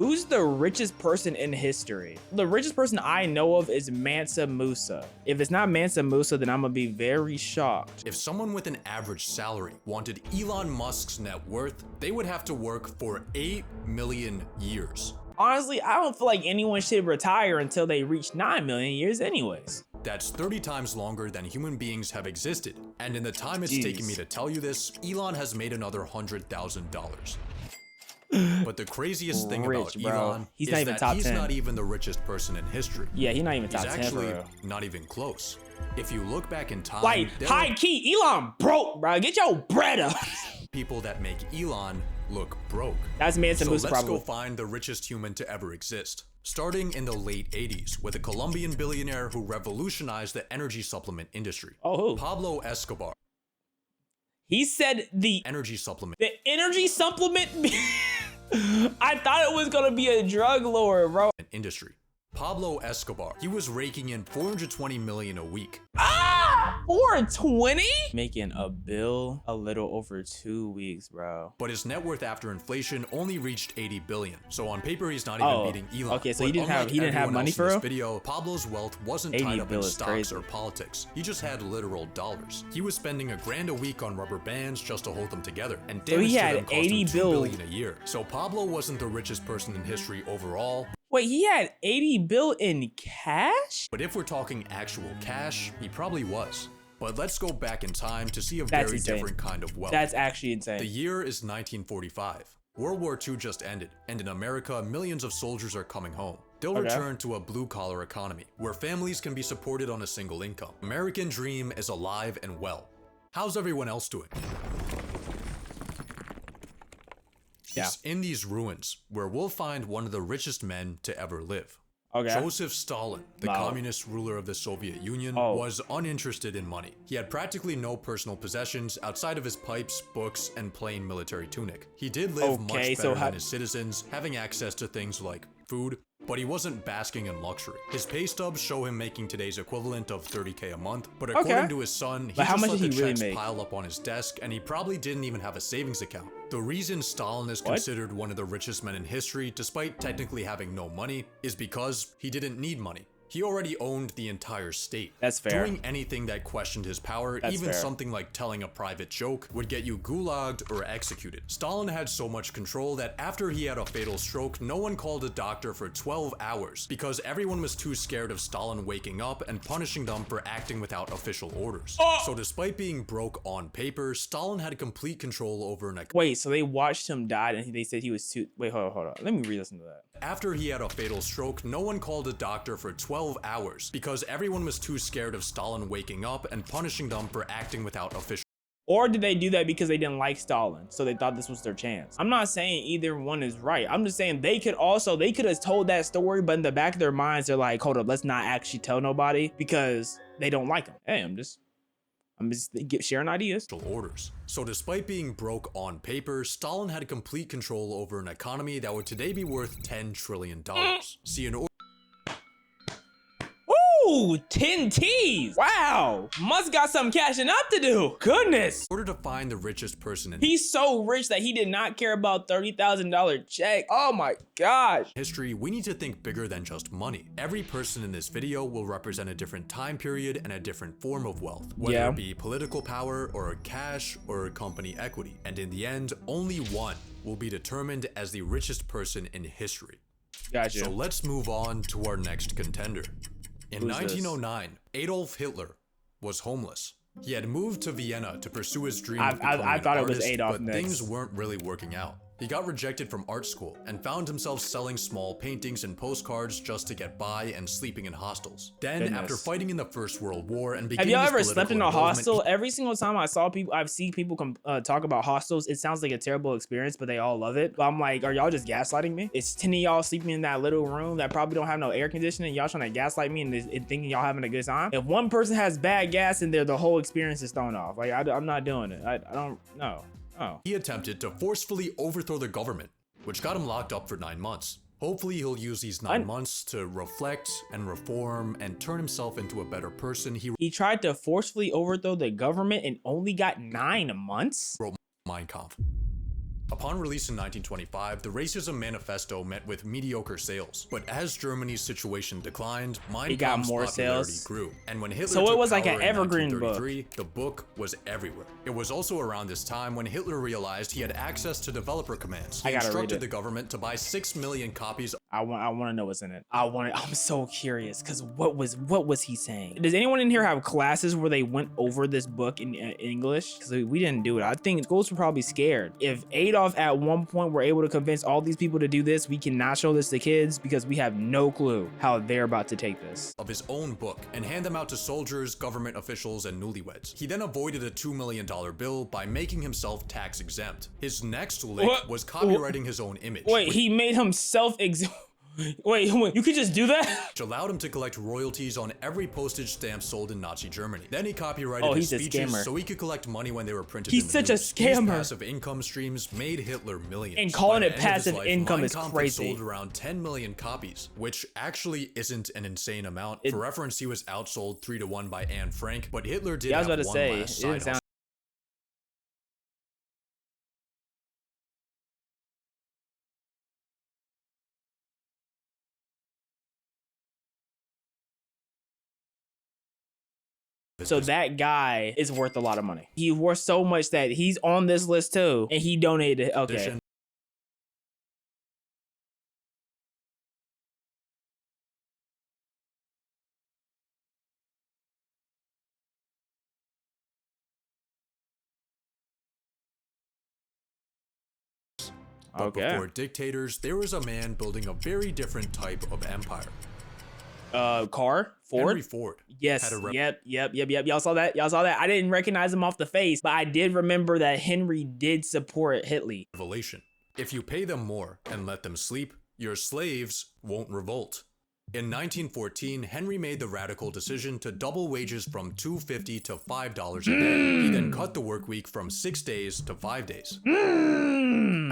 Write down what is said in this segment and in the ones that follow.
Who's the richest person in history? The richest person I know of is Mansa Musa. If it's not Mansa Musa, then I'm gonna be very shocked. If someone with an average salary wanted Elon Musk's net worth, they would have to work for 8 million years. Honestly, I don't feel like anyone should retire until they reach 9 million years anyways. That's 30 times longer than human beings have existed. And in the time it's taken me to tell you this, Elon has made another $100,000. But the craziest thing about Elon is that he's not even the richest person in history. Yeah, he's not even top 10. He's actually not even close. If you look back in time, like high key, Elon broke, bro. Get your bread up. People that make Elon look broke. That's Mansa Musa. So let's go find the richest human to ever exist. Starting in the late 80s with a Colombian billionaire who revolutionized the energy supplement industry. Oh, who? Pablo Escobar. He said the energy supplement. The energy supplement? I thought it was gonna be a drug lord, bro. Industry. Pablo Escobar. He was raking in 420 million a week. Ah! 420? Making a bill a little over 2 weeks, bro. But his net worth after inflation only reached 80 billion. So on paper, he's not even beating Elon. Okay, so he didn't have money for this video. Pablo's wealth wasn't tied up in stocks or politics. He just had literal dollars. He was spending $1,000 a week on rubber bands just to hold them together, and damage to them cost him $2 billion a year. So Pablo wasn't the richest person in history overall. Wait, he had 80 bill in cash? But if we're talking actual cash, he probably was. But let's go back in time to see a very different kind of wealth. That's actually insane. The year is 1945. World War II just ended, and in America, millions of soldiers are coming home. They'll return to a blue-collar economy, where families can be supported on a single income. American dream is alive and well. How's everyone else doing? It's in these ruins where we'll find one of the richest men to ever live. Joseph Stalin, the communist ruler of the Soviet Union, was uninterested in money. He had practically no personal possessions outside of his pipes, books, and plain military tunic. He did live much better than his citizens, having access to things like food, but he wasn't basking in luxury. His pay stubs show him making today's equivalent of 30K a month, but according to his son, he just let the checks pile up on his desk, and he probably didn't even have a savings account. The reason Stalin is considered one of the richest men in history, despite technically having no money, is because he didn't need money. He already owned the entire state. That's fair. Doing anything that questioned his power, even something like telling a private joke, would get you gulagged or executed. Stalin had so much control that after he had a fatal stroke, no one called a doctor for 12 hours because everyone was too scared of Stalin waking up and punishing them for acting without official orders. So despite being broke on paper, Stalin had complete control over an Wait, so they watched him die and they said he was too... Wait, hold on. Let me re-listen to that. After he had a fatal stroke, no one called a doctor for 12 hours because everyone was too scared of Stalin waking up and punishing them for acting without official. Or did they do that because they didn't like Stalin, so they thought this was their chance? I'm not saying either one is right. I'm just saying they could have told that story, but in the back of their minds, they're like, hold up, let's not actually tell nobody because they don't like him. Hey, I'm just sharing ideas. Orders. So despite being broke on paper, Stalin had complete control over an economy that would today be worth $10 trillion. See, in order... Ooh, 10 T's. Wow. Musk got some cashing up to do. Goodness. In order to find the richest person in He's so rich that he did not care about $30,000 check. Oh my gosh. History, we need to think bigger than just money. Every person in this video will represent a different time period and a different form of wealth, whether it be political power or cash or company equity. And in the end, only one will be determined as the richest person in history. Gotcha. So let's move on to our next contender. In 1909, Adolf Hitler was homeless. He had moved to Vienna to pursue his dream of becoming an artist, but things weren't really working out. He got rejected from art school and found himself selling small paintings and postcards just to get by and sleeping in hostels. Then, after fighting in the First World War and beginning Have y'all ever slept in a hostel? Every single time I've seen people talk about hostels, it sounds like a terrible experience, but they all love it. But I'm like, are y'all just gaslighting me? It's 10 of y'all sleeping in that little room that probably don't have no air conditioning. Y'all trying to gaslight me and thinking y'all having a good time? If one person has bad gas in there, the whole experience is thrown off. Like, I'm not doing it. I don't know. He attempted to forcefully overthrow the government, which got him locked up for 9 months. Hopefully he'll use these 9 months to reflect and reform and turn himself into a better person. He tried to forcefully overthrow the government and only got 9 months? Wrote Mein Kampf. Upon release in 1925, the Racism Manifesto met with mediocre sales. But as Germany's situation declined, Mein Kampf's popularity grew. And when Hitler took it was like power an in evergreen book. 1933, the book was everywhere. It was also around this time when Hitler realized he had access to developer commands. He instructed the government to buy 6 million copies. I want to know what's in it. I'm so curious, because what was he saying? Does anyone in here have classes where they went over this book in English? Because we didn't do it. I think schools were probably scared. If Adolf at one point were able to convince all these people to do this, we cannot show this to kids because we have no clue how they're about to take this. Of his own book and hand them out to soldiers, government officials, and newlyweds. He then avoided a $2 million bill by making himself tax exempt. His next lick was copywriting his own image. Wait, he made himself exempt? Wait, you could just do that? Which allowed him to collect royalties on every postage stamp sold in Nazi Germany. Then he copyrighted his speeches so he could collect money when they were printed. He's such a scammer. These passive income streams made Hitler millions. And calling it passive income is crazy. Sold around 10 million copies, which actually isn't an insane amount. For reference, he was outsold 3-1 by Anne Frank, but Hitler did have one last side hustle. So that guy is worth a lot of money. He's worth so much that he's on this list too, and he donated. Okay. But before dictators, there was a man building a very different type of empire. Ford? Henry Ford. Yes. Yep. Y'all saw that? I didn't recognize him off the face, but I did remember that Henry did support Hitler. Revelation. If you pay them more and let them sleep, your slaves won't revolt. In 1914, Henry made the radical decision to double wages from $2.50 to $5 a day. He then cut the work week from 6 days to 5 days.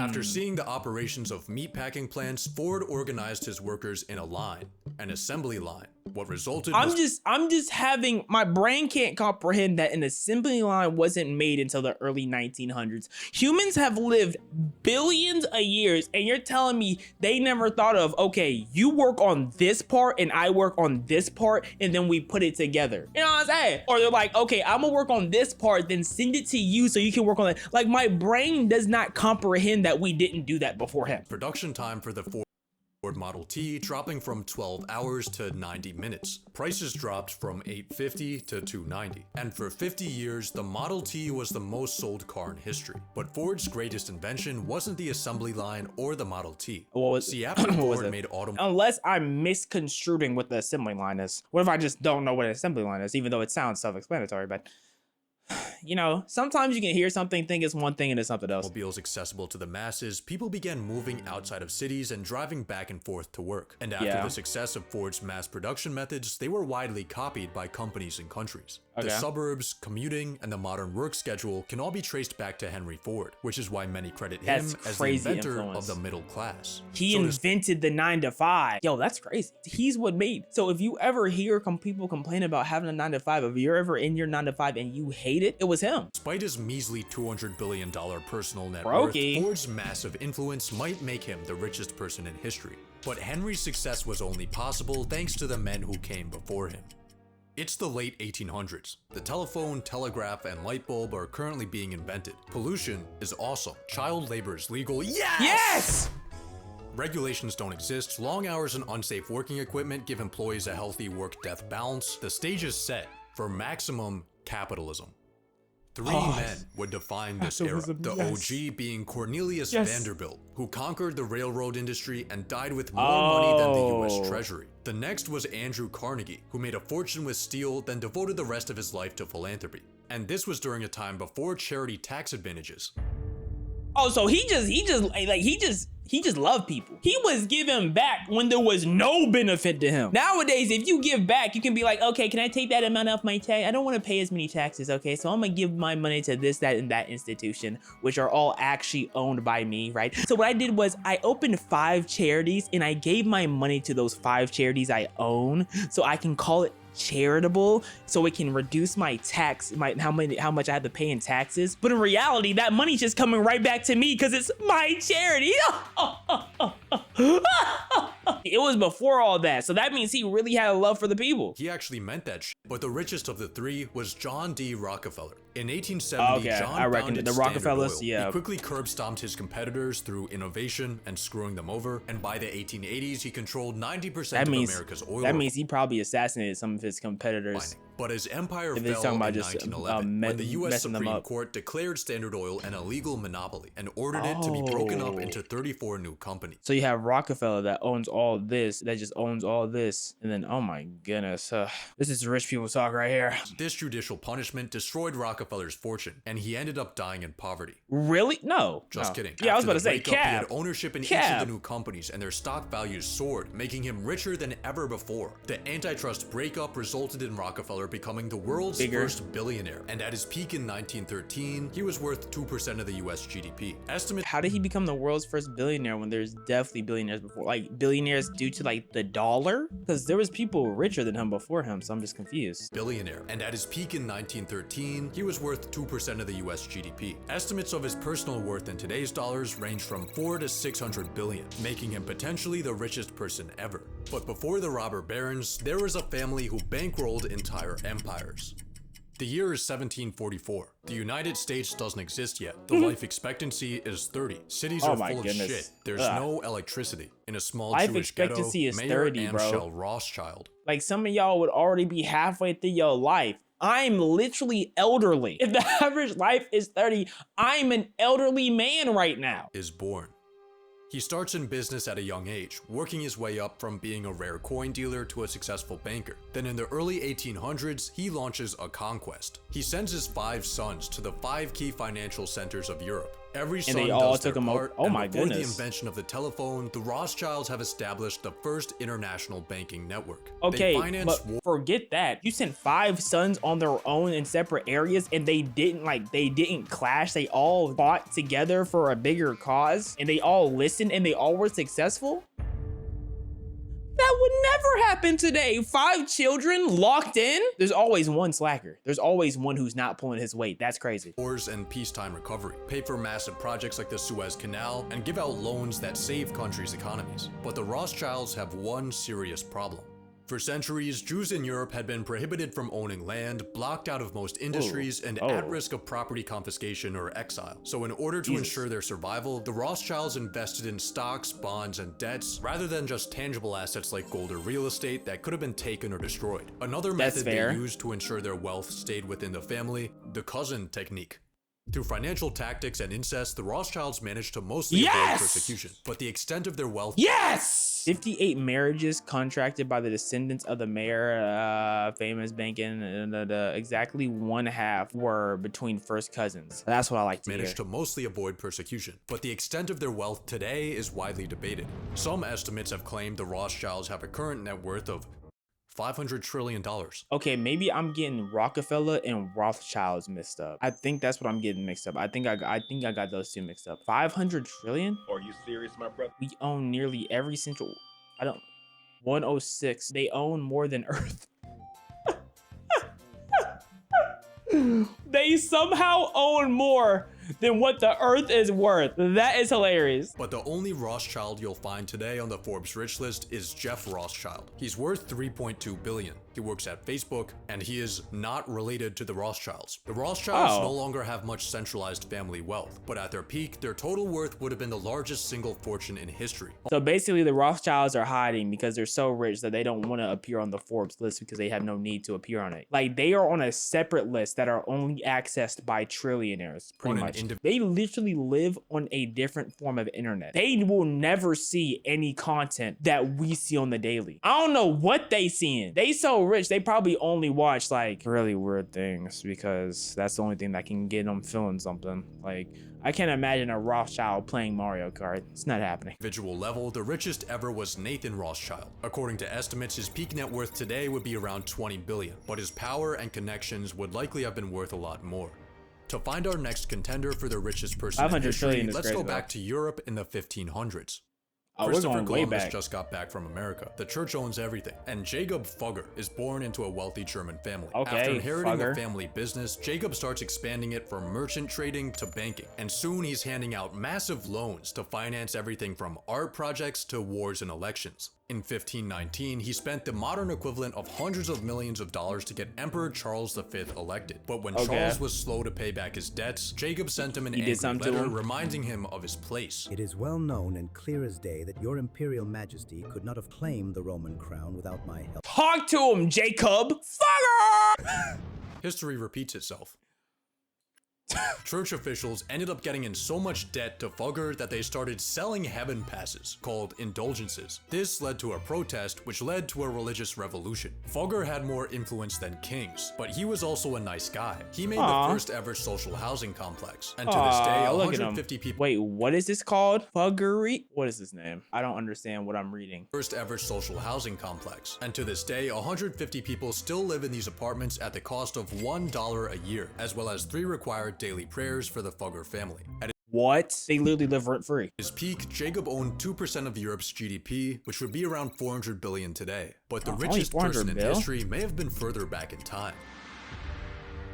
After seeing the operations of meatpacking plants, Ford organized his workers in a line, an assembly line. What resulted was— I'm just having, my brain can't comprehend that an assembly line wasn't made until the early 1900s. Humans have lived billions of years, and you're telling me they never thought of, okay, you work on this part and I work on this part, and then we put it together. You know what I'm saying? Or they're like, okay, I'm gonna work on this part, then send it to you so you can work on it. Like, my brain does not comprehend that we didn't do that before him. Production time for the Ford Model T dropping from 12 hours to 90 minutes. Prices dropped from $850 to $290. And for 50 years, the Model T was the most sold car in history. But Ford's greatest invention wasn't the assembly line or the Model T. See, after Ford made Unless I'm misconstruing what the assembly line is. What if I just don't know what an assembly line is, even though it sounds self-explanatory, but you know, sometimes you can hear something, think it's one thing and it's something else. Automobiles accessible to the masses, people began moving outside of cities and driving back and forth to work. And after the success of Ford's mass production methods, they were widely copied by companies and countries. The suburbs, commuting, and the modern work schedule can all be traced back to Henry Ford, which is why many credit him as the inventor of the middle class. He invented the 9-to-5. Yo, that's crazy. He's what made. So if you ever hear people complain about having a 9-to-5, if you're ever in your 9-to-5 and you hate it, it was him. Despite his measly $200 billion personal net worth, Ford's massive influence might make him the richest person in history. But Henry's success was only possible thanks to the men who came before him. It's the late 1800s. The telephone, telegraph, and light bulb are currently being invented. Pollution is awesome. Child labor is legal. Yes! Regulations don't exist. Long hours and unsafe working equipment give employees a healthy work-death balance. The stage is set for maximum capitalism. Three men would define this era, the OG being Cornelius Vanderbilt, who conquered the railroad industry and died with more money than the US Treasury. The next was Andrew Carnegie, who made a fortune with steel, then devoted the rest of his life to philanthropy. And this was during a time before charity tax advantages. Oh, so he He just loved people. He was giving back when there was no benefit to him. Nowadays, if you give back, you can be like, okay, can I take that amount off my tax? I don't want to pay as many taxes, okay? So I'm gonna give my money to this, that, and that institution, which are all actually owned by me, right? So what I did was I opened 5 charities and I gave my money to those 5 charities I own, so I can call it charitable, so it can reduce my tax, how much I have to pay in taxes. But in reality, that money's just coming right back to me because it's my charity. It was before all that, so that means he really had a love for the people. He actually meant that shit. But the richest of the 3 was John D. Rockefeller. In 1870, John founded the Rockefellers. Yeah. He quickly curb-stomped his competitors through innovation and screwing them over. And by the 1880s, he controlled 90% of America's oil. That means he probably assassinated some of his competitors. But his empire fell in 1911 when the U.S. Supreme Court declared Standard Oil an illegal monopoly and ordered it to be broken up into 34 new companies. So you have Rockefeller that owns all this, that just owns all this, and then, oh my goodness, this is rich people talk right here. This judicial punishment destroyed Rockefeller's fortune, and he ended up dying in poverty. Really? No. Just kidding. Yeah, I was about to say, He had ownership in each of the new companies, and their stock values soared, making him richer than ever before. The antitrust breakup resulted in Rockefeller becoming the world's first billionaire, and at his peak in 1913, he was worth 2% of the US GDP. How did he become the world's first billionaire when there's definitely billionaires before? Like, billionaires due to like the dollar? Because there was people richer than him before him, so I'm just confused. Billionaire, and at his peak in 1913, he was worth 2% of the US GDP. Estimates of his personal worth in today's dollars range from 4 to 600 billion, making him potentially the richest person ever. But before the robber barons, there was a family who bankrolled entire empires. The year is 1744. The United States doesn't exist yet. The life expectancy is 30. Cities are full of shit. There's no electricity. In a small Jewish ghetto, Mayor Amschel Rothschild. Like, some of y'all would already be halfway through your life. I'm literally elderly. If the average life is 30, I'm an elderly man right now. Is born. He starts in business at a young age, working his way up from being a rare coin dealer to a successful banker. Then in the early 1800s, he launches a conquest. He sends his 5 sons to the 5 key financial centers of Europe. Every son does their part, and before the invention of the telephone, the Rothschilds have established the first international banking network. Okay, but forget that. You sent 5 sons on their own in separate areas, and they didn't clash. They all fought together for a bigger cause, and they all listened, and they all were successful? That would never happen today. 5 children locked in? There's always one slacker. There's always one who's not pulling his weight. That's crazy. Wars and peacetime recovery, pay for massive projects like the Suez Canal, and give out loans that save countries' economies. But the Rothschilds have one serious problem. For centuries, Jews in Europe had been prohibited from owning land, blocked out of most industries, and at risk of property confiscation or exile. So in order to ensure their survival, the Rothschilds invested in stocks, bonds, and debts, rather than just tangible assets like gold or real estate that could have been taken or destroyed. Another method they used to ensure their wealth stayed within the family, the cousin technique. Through financial tactics and incest, the Rothschilds managed to mostly avoid persecution, but the extent of their wealth— 58 marriages contracted by the descendants of the mayor, famous banking, exactly 1/2 were between first cousins. That's what I like to hear. Managed to mostly avoid persecution, but the extent of their wealth today is widely debated. Some estimates have claimed the Rothschilds have a current net worth of $500 trillion. Okay, maybe I'm getting Rockefeller and Rothschilds mixed up. I think that's what I'm getting mixed up. I think I got those 2 mixed up. 500 trillion? Are you serious, my brother? We own nearly every central. 106. They own more than Earth. They somehow own more than what the Earth is worth. That is hilarious. But the only Rothschild you'll find today on the Forbes rich list is Jeff Rothschild. He's worth $3.2 billion. He works at Facebook, and he is not related to the Rothschilds. The Rothschilds no longer have much centralized family wealth, but at their peak, their total worth would have been the largest single fortune in history. So basically, the Rothschilds are hiding because they're so rich that they don't want to appear on the Forbes list because they have no need to appear on it. Like, they are on a separate list that are only accessed by trillionaires, pretty much. They literally live on a different form of internet. They will never see any content that we see on the daily. I don't know what they seeing. They so rich, they probably only watch like really weird things because that's the only thing that can get them feeling something. Like, I can't imagine a Rothschild playing Mario Kart. It's not happening. Individual level, the richest ever was Nathan Rothschild. According to estimates, his peak net worth today would be around 20 billion, but his power and connections would likely have been worth a lot more. To find our next contender for the richest person in history, let's go back to Europe in the 1500s. Christopher Columbus just got back from America. The church owns everything. And Jacob Fugger is born into a wealthy German family. After inheriting the family business, Jacob starts expanding it from merchant trading to banking. And soon he's handing out massive loans to finance everything from art projects to wars and elections. In 1519, he spent the modern equivalent of hundreds of millions of dollars to get Emperor Charles V elected. But when Charles was slow to pay back his debts, Jacob sent him an angry letter reminding him of his place. It is well known and clear as day that your imperial majesty could not have claimed the Roman crown without my help. Talk to him, Jacob! Fugger! History repeats itself. Church officials ended up getting in so much debt to Fugger that they started selling heaven passes, called indulgences. This led to a protest, which led to a religious revolution. Fugger had more influence than kings, but he was also a nice guy. He made the first ever social housing complex, and to this day, 150 people— Wait, what is this called? Fuggery? What is his name? I don't understand what I'm reading. First ever social housing complex, and to this day, 150 people still live in these apartments at the cost of $1 a year, as well as 3 required daily prayers for the Fugger family. What? They literally live rent-free. At his peak, Jacob owned 2% of Europe's GDP, which would be around 400 billion today. But the richest person in history may have been further back in time.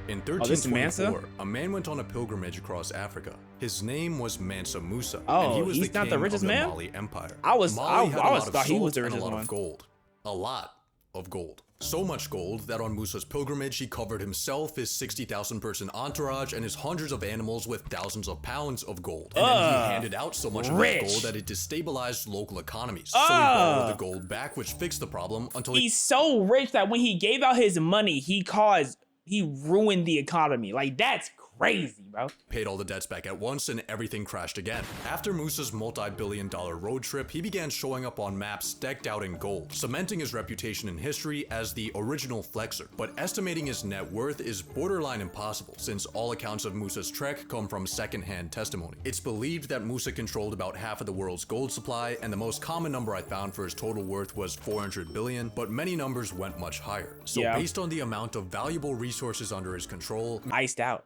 In 1324, a man went on a pilgrimage across Africa. His name was Mansa Musa, and he was the king of the Mali Empire. Mali had a lot of salt and a lot of gold. A lot of gold. So much gold that on Musa's pilgrimage, he covered himself, his 60,000 person entourage, and his hundreds of animals with thousands of pounds of gold. And then he handed out so much of that gold that it destabilized local economies. So he borrowed the gold back, which fixed the problem until he's so rich that when he gave out his money, he ruined the economy. Like, that's crazy, bro. Paid all the debts back at once and everything crashed again. After Musa's multi-billion-dollar road trip, he began showing up on maps decked out in gold, cementing his reputation in history as the original flexer. But estimating his net worth is borderline impossible, since all accounts of Musa's trek come from second-hand testimony. It's believed that Musa controlled about half of the world's gold supply, and the most common number I found for his total worth was 400 billion, but many numbers went much higher. So based on the amount of valuable resources under his control— iced out.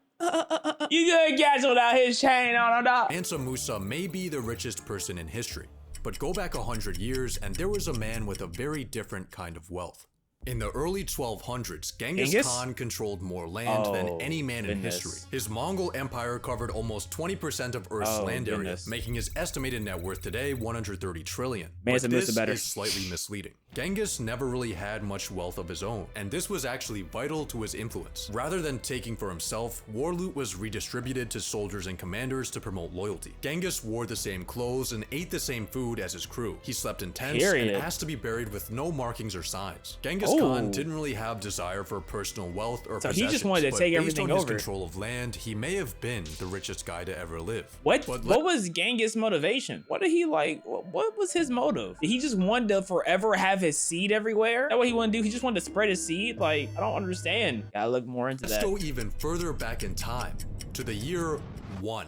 You could guess without his chain on, dog. Mansa Musa may be the richest person in history, but go back 100 years and there was a man with a very different kind of wealth. In the early 1200s, Genghis Khan controlled more land than any man in history. His Mongol empire covered almost 20% of Earth's land area, making his estimated net worth today 130 trillion. But this is slightly misleading. Genghis never really had much wealth of his own, and this was actually vital to his influence. Rather than taking for himself, war loot was redistributed to soldiers and commanders to promote loyalty. Genghis wore the same clothes and ate the same food as his crew. He slept in tents and asked to be buried with no markings or signs. Genghis Khan didn't really have desire for personal wealth or possessions, he just wanted to take everything over. Based on his control of land, he may have been the richest guy to ever live. What was Genghis' motivation? What did he like? What was his motive? Did he just want to forever have his seed everywhere? Is that what he wanted to do? He just wanted to spread his seed? Like, I don't understand. Gotta look more into that. Let's go even further back in time, to the year 1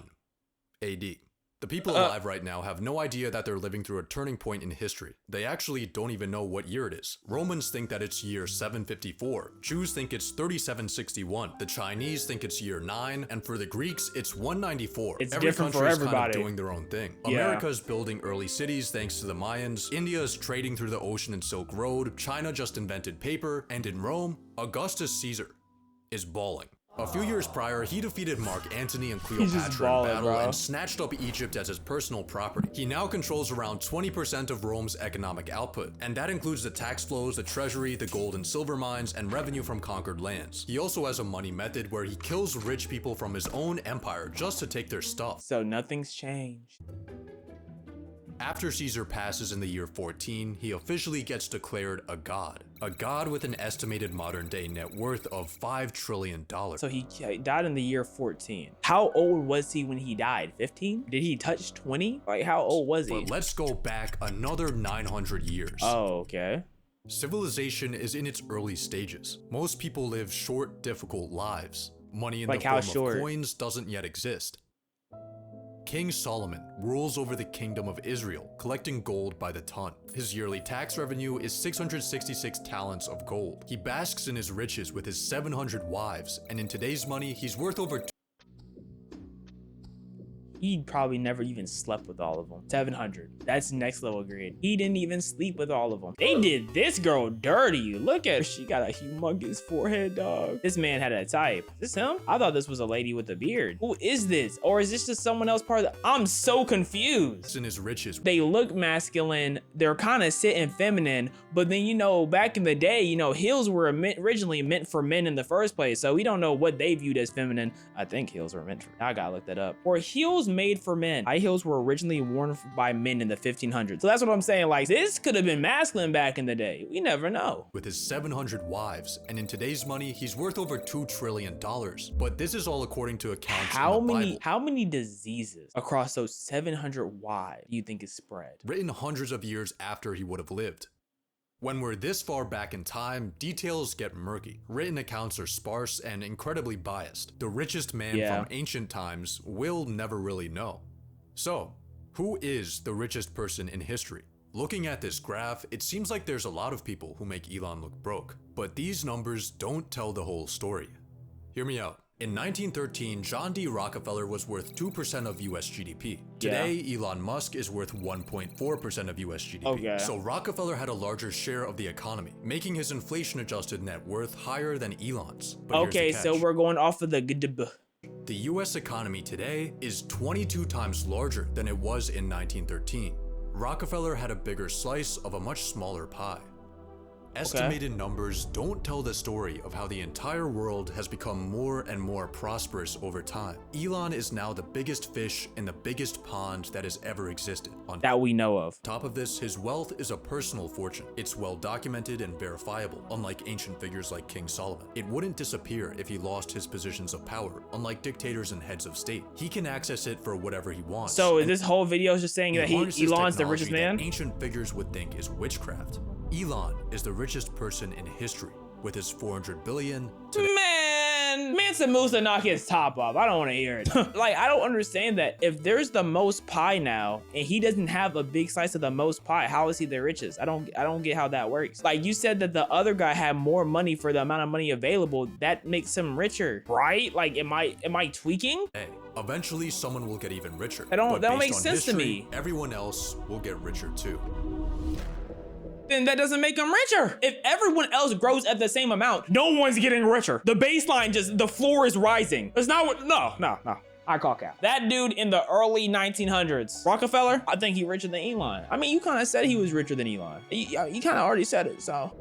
AD. The people alive right now have no idea that they're living through a turning point in history. They actually don't even know what year it is. Romans think that it's year 754. Jews think it's 3761. The Chinese think it's year 9. And for the Greeks, it's 194. It's different for everybody. Kind of doing their own thing. America's building early cities thanks to the Mayans. India's trading through the ocean and Silk Road. China just invented paper. And in Rome, Augustus Caesar is balling. A few years prior, he defeated Mark Antony and Cleopatra in battle and snatched up Egypt as his personal property. He now controls around 20% of Rome's economic output, and that includes the tax flows, the treasury, the gold and silver mines, and revenue from conquered lands. He also has a money method where he kills rich people from his own empire just to take their stuff. So nothing's changed. After Caesar passes in the year 14, he officially gets declared a god. A god with an estimated modern day net worth of $5 trillion. So he died in the year 14. How old was he when he died? 15? Did he touch 20? Like, how old was he? But let's go back another 900 years. Oh, okay. Civilization is in its early stages. Most people live short, difficult lives. Money in like the form of coins doesn't yet exist. King Solomon rules over the kingdom of Israel, collecting gold by the ton. His yearly tax revenue is 666 talents of gold. He basks in his riches with his 700 wives, and in today's money, he's worth over He probably never even slept with all of them. 700. That's next level grade. He didn't even sleep with all of them. They did this girl dirty. Look at her. She got a humongous forehead, dog. This man had a type. Is this him? I thought this was a lady with a beard. Who is this? Or is this just someone else part of the... I'm so confused. in his riches. They look masculine. They're kind of sitting feminine. But then, you know, back in the day, you know, heels were originally meant for men in the first place. So we don't know what they viewed as feminine. I think heels were meant for... I gotta look that up. Or heels made for men. High heels were originally worn by men in the 1500s. So that's what I'm saying. Like, this could have been masculine back in the day. We never know. With his 700 wives, and in today's money, he's worth over $2 trillion. But this is all according to accounts in the Bible. How many diseases across those 700 wives do you think is spread? Written hundreds of years after he would have lived. When we're this far back in time, details get murky. Written accounts are sparse and incredibly biased. The richest man from ancient times will never really know. So, who is the richest person in history? Looking at this graph, it seems like there's a lot of people who make Elon look broke. But these numbers don't tell the whole story. Hear me out. In 1913, John D. Rockefeller was worth 2% of US GDP. Today, Elon Musk is worth 1.4% of US GDP. So Rockefeller had a larger share of the economy, making his inflation-adjusted net worth higher than Elon's. But so we're going off of the The US economy today is 22 times larger than it was in 1913. Rockefeller had a bigger slice of a much smaller pie. Estimated numbers don't tell the story of how the entire world has become more and more prosperous over time. Elon is now the biggest fish in the biggest pond that has ever existed. That we know of. On top of this, his wealth is a personal fortune. It's well documented and verifiable, unlike ancient figures like King Solomon. It wouldn't disappear if he lost his positions of power, unlike dictators and heads of state. He can access it for whatever he wants. So is this whole video just saying that Elon's the richest man? That ancient figures would think is witchcraft. Elon is the richest person in history with his 400 billion. Man said Moose to knock his top off. I don't want to hear it. Like, I don't understand that. If there's the most pie now and he doesn't have a big slice of the most pie, how is he the richest? I don't get how that works. Like, you said that the other guy had more money for the amount of money available. That makes him richer, right? Like, am I tweaking? Hey, eventually someone will get even richer. That don't make sense to me. Everyone else will get richer too. Then that doesn't make them richer. If everyone else grows at the same amount, no one's getting richer. The baseline the floor is rising. It's not what, no. I call cap. That dude in the early 1900s, Rockefeller, I think he richer than Elon. I mean, you kind of said he was richer than Elon. You kind of already said it, so.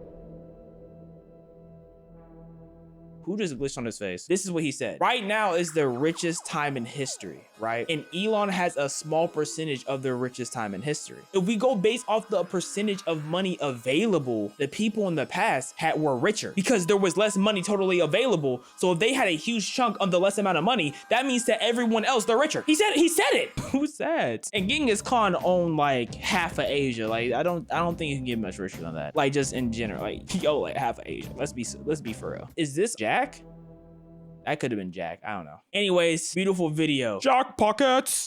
Who just glitched on his face? This is what he said. Right now is the richest time in history, right? And Elon has a small percentage of the richest time in history. If we go based off the percentage of money available, the people in the past were richer because there was less money totally available. So if they had a huge chunk of the less amount of money, that means that everyone else, they're richer. He said it. Who's that? And Genghis Khan owned like half of Asia. Like, I don't think you can get much richer than that. Like, just in general, like, yo, like half of Asia. Let's be for real. Is this Jack? That could have been Jack. I don't know. Anyways, beautiful video. Jack pockets.